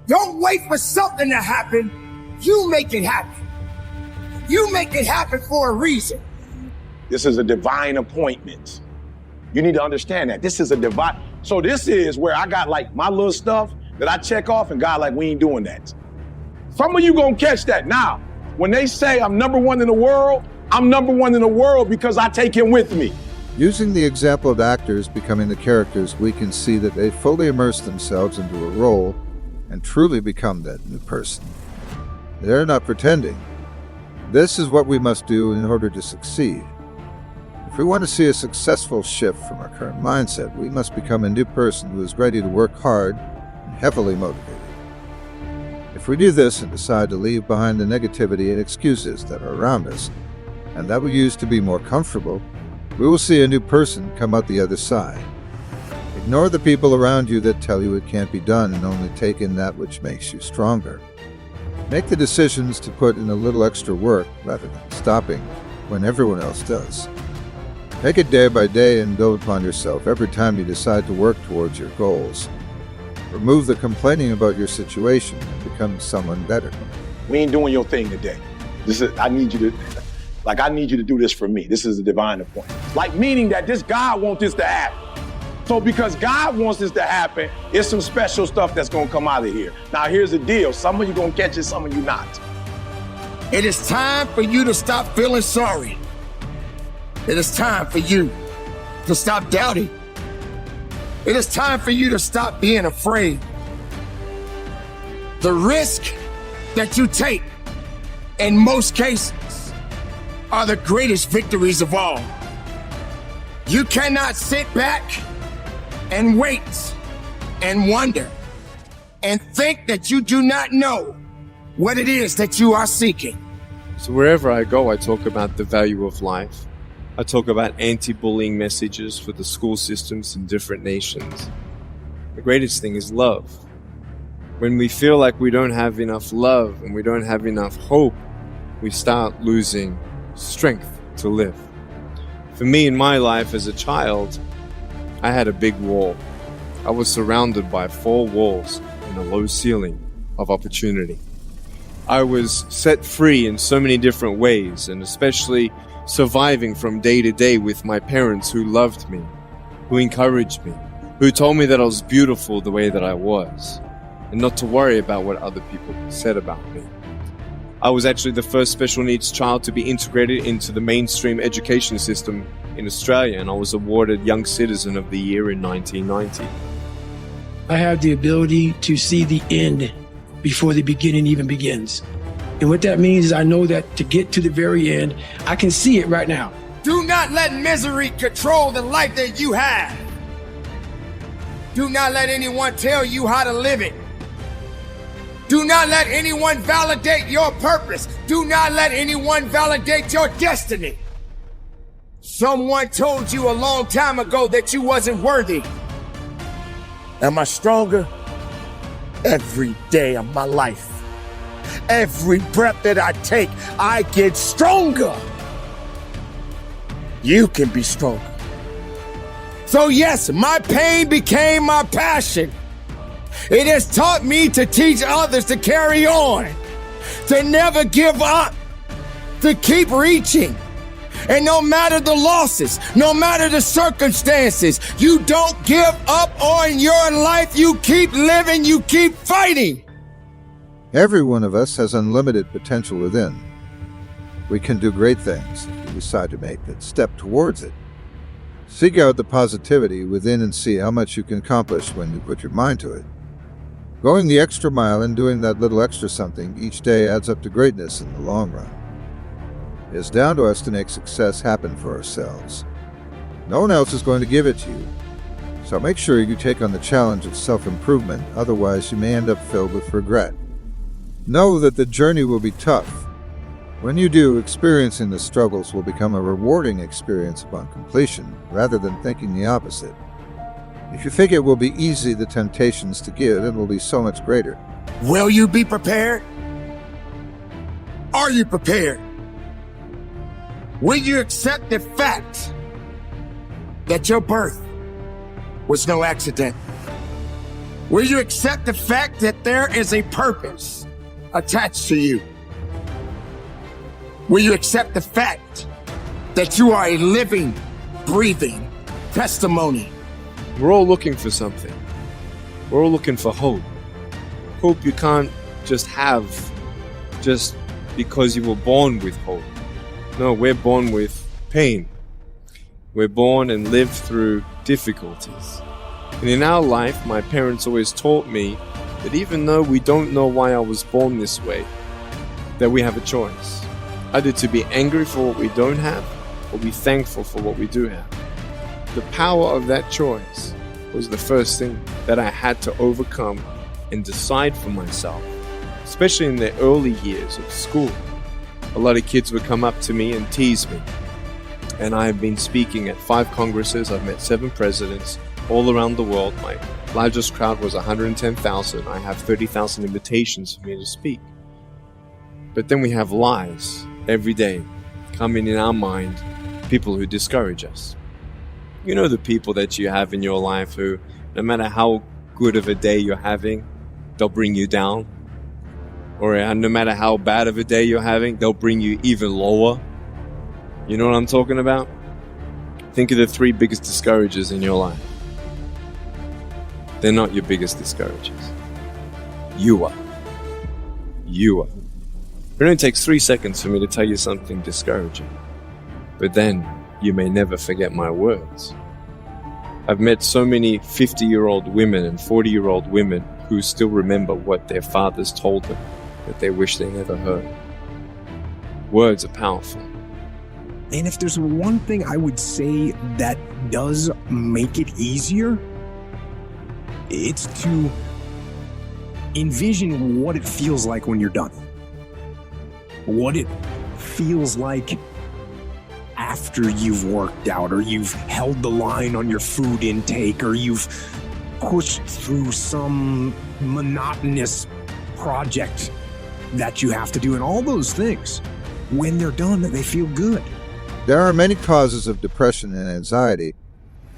Don't wait for something to happen. You make it happen. You make it happen for a reason. This is a divine appointment. You need to understand that. This is a divine. So this is where I got like my little stuff that I check off, and God like, we ain't doing that. Some of you gonna catch that. Now, when they say I'm number one in the world, I'm number one in the world because I take him with me. Using the example of actors becoming the characters, we can see that they fully immerse themselves into a role and truly become that new person. They're not pretending. This is what we must do in order to succeed. If we want to see a successful shift from our current mindset, we must become a new person who is ready to work hard and heavily motivated. If we do this and decide to leave behind the negativity and excuses that are around us, and that we used to be more comfortable, we will see a new person come out the other side. Ignore the people around you that tell you it can't be done and only take in that which makes you stronger. Make the decisions to put in a little extra work rather than stopping when everyone else does. Take it day by day and build upon yourself every time you decide to work towards your goals. Remove the complaining about your situation and become someone better. We ain't doing your thing today. I need you to do this for me. This is a divine appointment. Like, meaning that God wants this to happen. So because God wants this to happen, it's some special stuff that's gonna come out of here. Now here's the deal. Some of you gonna catch it, some of you not. It is time for you to stop feeling sorry. It is time for you to stop doubting. It is time for you to stop being afraid. The risk that you take, in most cases, are the greatest victories of all. You cannot sit back and wait and wonder and think that you do not know what it is that you are seeking. So wherever I go, I talk about the value of life. I talk about anti-bullying messages for the school systems in different nations. The greatest thing is love. When we feel like we don't have enough love and we don't have enough hope, we start losing strength to live. For me, in my life as a child, I had a big wall. I was surrounded by 4 walls and a low ceiling of opportunity. I was set free in so many different ways, and especially surviving from day to day with my parents who loved me, who encouraged me, who told me that I was beautiful the way that I was, and not to worry about what other people said about me. I was actually the first special needs child to be integrated into the mainstream education system in Australia, and I was awarded Young Citizen of the Year in 1990. I have the ability to see the end before the beginning even begins. And what that means is I know that to get to the very end, I can see it right now. Do not let misery control the life that you have. Do not let anyone tell you how to live it. Do not let anyone validate your purpose. Do not let anyone validate your destiny. Someone told you a long time ago that you wasn't worthy. Am I stronger? Every day of my life. Every breath that I take, I get stronger. You can be stronger. So yes, my pain became my passion. It has taught me to teach others to carry on, to never give up, to keep reaching. And no matter the losses, no matter the circumstances, you don't give up on your life. You keep living, you keep fighting. Every one of us has unlimited potential within. We can do great things if we decide to make that step towards it. Seek out the positivity within and see how much you can accomplish when you put your mind to it. Going the extra mile and doing that little extra something each day adds up to greatness in the long run. It is down to us to make success happen for ourselves. No one else is going to give it to you. So make sure you take on the challenge of self-improvement, otherwise you may end up filled with regret. Know that the journey will be tough. When you do, experiencing the struggles will become a rewarding experience upon completion, rather than thinking the opposite. If you think it will be easy, the temptations to give it will be so much greater. Will you be prepared? Are you prepared? Will you accept the fact that your birth was no accident? Will you accept the fact that there is a purpose attached to you? Will you accept the fact that you are a living, breathing testimony? We're all looking for something. We're all looking for hope. Hope you can't just have just because you were born with hope. No, we're born with pain. We're born and live through difficulties. And in our life, my parents always taught me that even though we don't know why I was born this way, that we have a choice. Either to be angry for what we don't have, or be thankful for what we do have. The power of that choice was the first thing that I had to overcome and decide for myself, especially in the early years of school. A lot of kids would come up to me and tease me. And I've been speaking at 5 congresses. I've met 7 presidents all around the world. My largest crowd was 110,000. I have 30,000 invitations for me to speak. But then we have lies every day coming in our mind, people who discourage us. You know the people that you have in your life who, no matter how good of a day you're having, they'll bring you down. Or no matter how bad of a day you're having, they'll bring you even lower. You know what I'm talking about? Think of the 3 biggest discouragers in your life. They're not your biggest discouragers. You are. You are. It only takes 3 seconds for me to tell you something discouraging. But then, you may never forget my words. I've met so many 50-year-old women and 40-year-old women who still remember what their fathers told them that they wish they never heard. Words are powerful. And if there's one thing I would say that does make it easier, it's to envision what it feels like when you're done. What it feels like after you've worked out, or you've held the line on your food intake, or you've pushed through some monotonous project that you have to do, and all those things. When they're done, they feel good. There are many causes of depression and anxiety,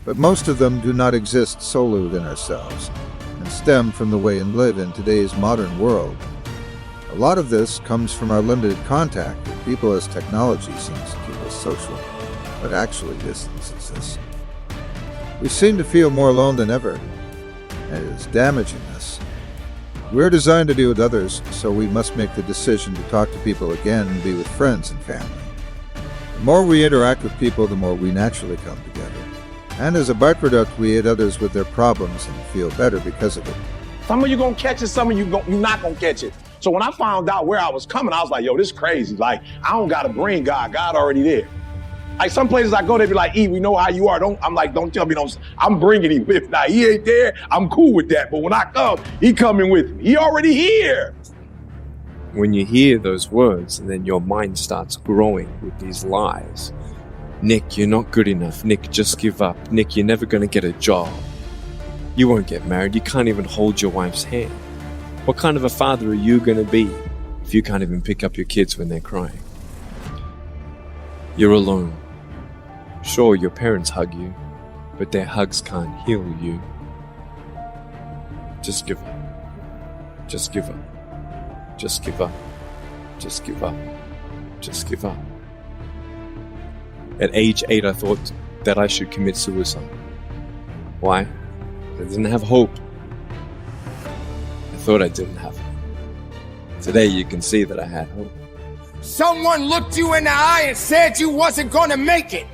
but most of them do not exist solely within ourselves and stem from the way we live in today's modern world. A lot of this comes from our limited contact with people, as technology seems to keep us social, but actually distances us. We seem to feel more alone than ever, and it is damaging us. We're designed to be with others, so we must make the decision to talk to people again and be with friends and family. The more we interact with people, the more we naturally come together. And as a byproduct, we aid others with their problems and feel better because of it. Some of you gonna catch it, some of you you're not gonna catch it. So when I found out where I was coming, I was like, yo, this is crazy. Like, I don't gotta bring God. God already there. Like, some places I go, they be like, E, we know how you are. I'm like, don't tell me, I'm bringing him. If not, he ain't there, I'm cool with that. But when I come, he coming with me. He already here. When you hear those words, and then your mind starts growing with these lies. Nick, you're not good enough. Nick, just give up. Nick, you're never gonna get a job. You won't get married. You can't even hold your wife's hand. What kind of a father are you going to be if you can't even pick up your kids when they're crying? You're alone. Sure, your parents hug you, but their hugs can't heal you. Just give up. Just give up. Just give up. Just give up. Just give up. At age 8, I thought that I should commit suicide. Why? I didn't have hope. I thought I didn't have it. Today you can see that I had hope. Someone looked you in the eye and said you wasn't gonna make it.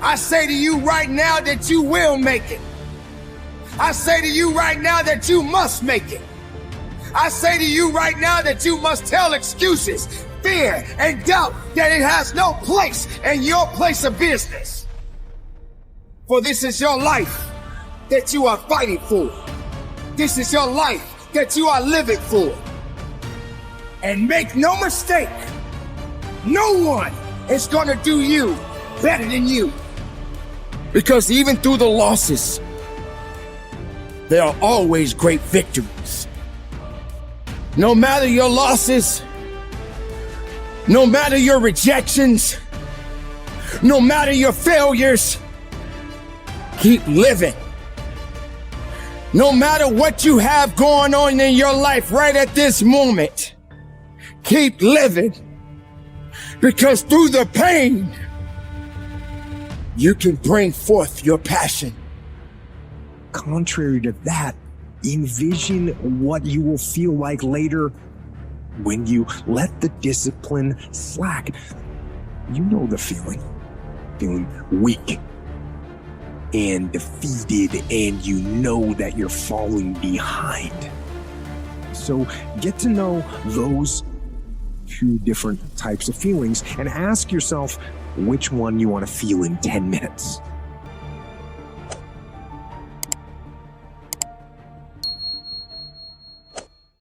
I say to you right now that you will make it. I say to you right now that you must make it. I say to you right now that you must tell excuses, fear, and doubt that it has no place in your place of business. For this is your life that you are fighting for. This is your life that you are living for. And make no mistake, no one is gonna do you better than you. Because even through the losses, there are always great victories. No matter your losses, no matter your rejections, no matter your failures, keep living. No matter what you have going on in your life right at this moment, keep living. Because through the pain, you can bring forth your passion. Contrary to that, envision what you will feel like later when you let the discipline slack. You know the feeling weak and defeated, and you know that you're falling behind. So get to know those two different types of feelings and ask yourself which one you want to feel in 10 minutes.